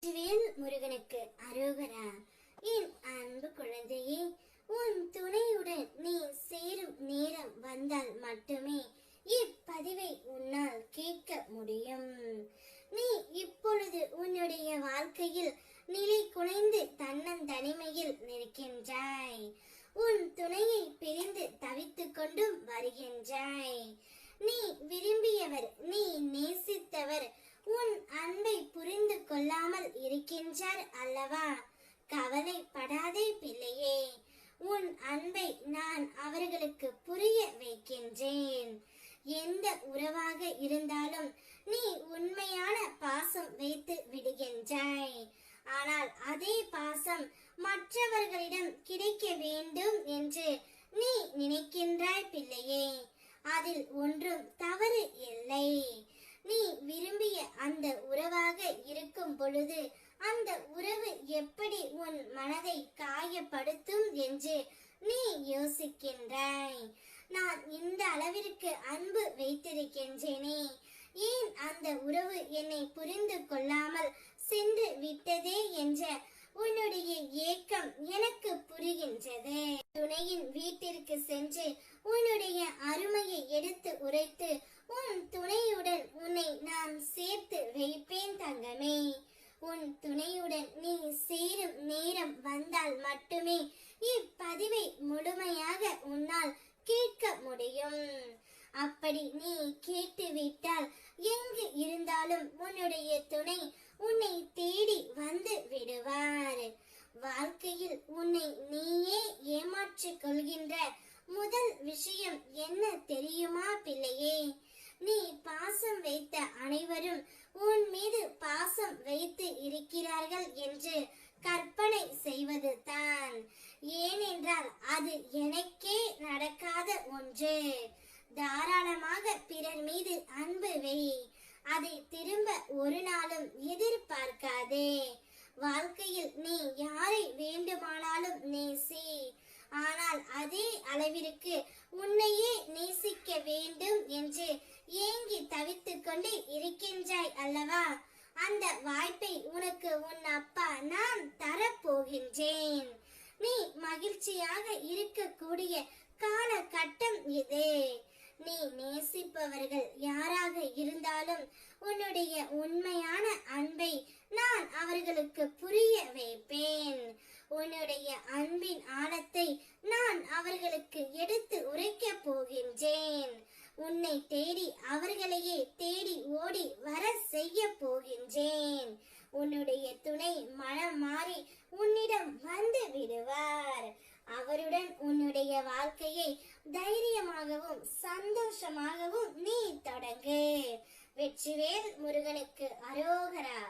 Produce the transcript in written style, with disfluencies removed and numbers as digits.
வெற்றிவேல் முருகனுக்கு அரோகரா. என் அன்பு குழந்தையே, உன் துணையுடன் நீ சேரும் நேரம் வந்தால் மட்டுமே இப்பதிவை உன்னால் கேட்க முடியும். நீ இப்பொழுது உன்னுடைய வாழ்க்கையில் நிலை குலைந்து தன்னந்தனிமையில் நிற்கின்றாய். உன் துணையை பிரிந்து தவித்துக் கொண்டும் வருகின்றாய். நீ விரும்பியவர், நீ நேசித்தவர் உன் அன்பை புரிந்து கொள்ளாமல் இருக்கின்றார் அல்லவா? கவலைப்படாதே பிள்ளையே, உன் அன்பை நான் அவர்களுக்கு புரிய வைக்கின்றேன். எந்த உறவாக இருந்தாலும் நீ உண்மையான பாசம் வைத்து விடுகின்றாய். ஆனால் அதே பாசம் மற்றவர்களிடம் கிடைக்க வேண்டும் என்று நீ நினைக்கின்றாய் பிள்ளையே. அதில் ஒன்றும் தவறு இல்லை. நீ விரும்பிய அந்த உறவாக இருக்கும் பொழுது அந்த உறவு எப்படி உன் மனதை காயப்படுத்தும் என்று நீ யோசிக்கின்றாய். நான் இந்த அளவிற்கு அன்பு வைத்திருக்கின்றேனே, ஏன் அந்த உறவு என்னை புரிந்து கொள்ளாமல் சென்று விட்டதே என்ற உன்னுடைய ஏக்கம் எனக்கு புரிகின்றது. துணையின் வீட்டிற்கு சென்று உன்னுடைய அருமையை எடுத்து உரைத்து உன் துணையுடன் உன்னை நான் சேர்த்து வைப்பேன் தங்கமே. உன் துணையுடன் நீ சேரும் நேரம் வந்தால் மட்டுமே இப்பதிவை முழுமையாக உன்னால் கேட்க முடியும். அப்படி நீ கேட்டுவிட்டால் எங்கு இருந்தாலும் உன்னுடைய துணை உன்னை தேடி வந்து விடுவார். வாழ்க்கையில் உன்னை நீயே ஏமாற்றிக் கொள்கின்ற முதல் விஷயம் என்ன தெரியுமா பிள்ளையே? நீ பாசம் வைத்த அனைவரும் உன் மீது பாசம் வைத்து இருக்கிறார்கள் என்று கற்பனை செய்வது தான். ஏனென்றால் அது எனக்கே நடக்காத ஒன்று. தாராளமாக பிறர் மீது அன்பு வை, அதை திரும்ப ஒரு நாளும் எதிர்பார்க்காதே. வாழ்க்கையில் நீ யாரை வேண்டுமானாலும் நேசி, ஆனால் அதே அளவிற்கு உன்னையே நேசிக்க வேண்டும் என்று ஏங்கி தவித்துக் கொண்டு இருக்கின்றாய் அல்லவா? அந்த வாய்ப்பை உனக்கு உன் அப்பா நான் தரப்போகின்றேன். நீ மகிழ்ச்சியாக இருக்கக்கூடிய காலகட்டம் இது. நீ நேசிப்பவர்கள் யாராக இருந்தாலும் உன்னுடைய உண்மையான அன்பை நான் அவர்களுக்கு புரிய வைப்பேன். உன்னுடைய அன்பின் ஆழத்தை நான் அவர்களுக்கு எடுத்து உரைக்க போகின்றேன். உன்னை தேடி அவர்களையே தேடி ஓடி வர செய்ய போகின்றேன். உன்னுடைய துணை மனம் மாறி உன்னிடம் வந்து விடுவார். அவருடன் உன்னுடைய வாழ்க்கையை தைரியமாகவும் சந்தோஷமாகவும் நீ தொடங்கு. வெற்றிவேல் முருகனுக்கு அரோகரா.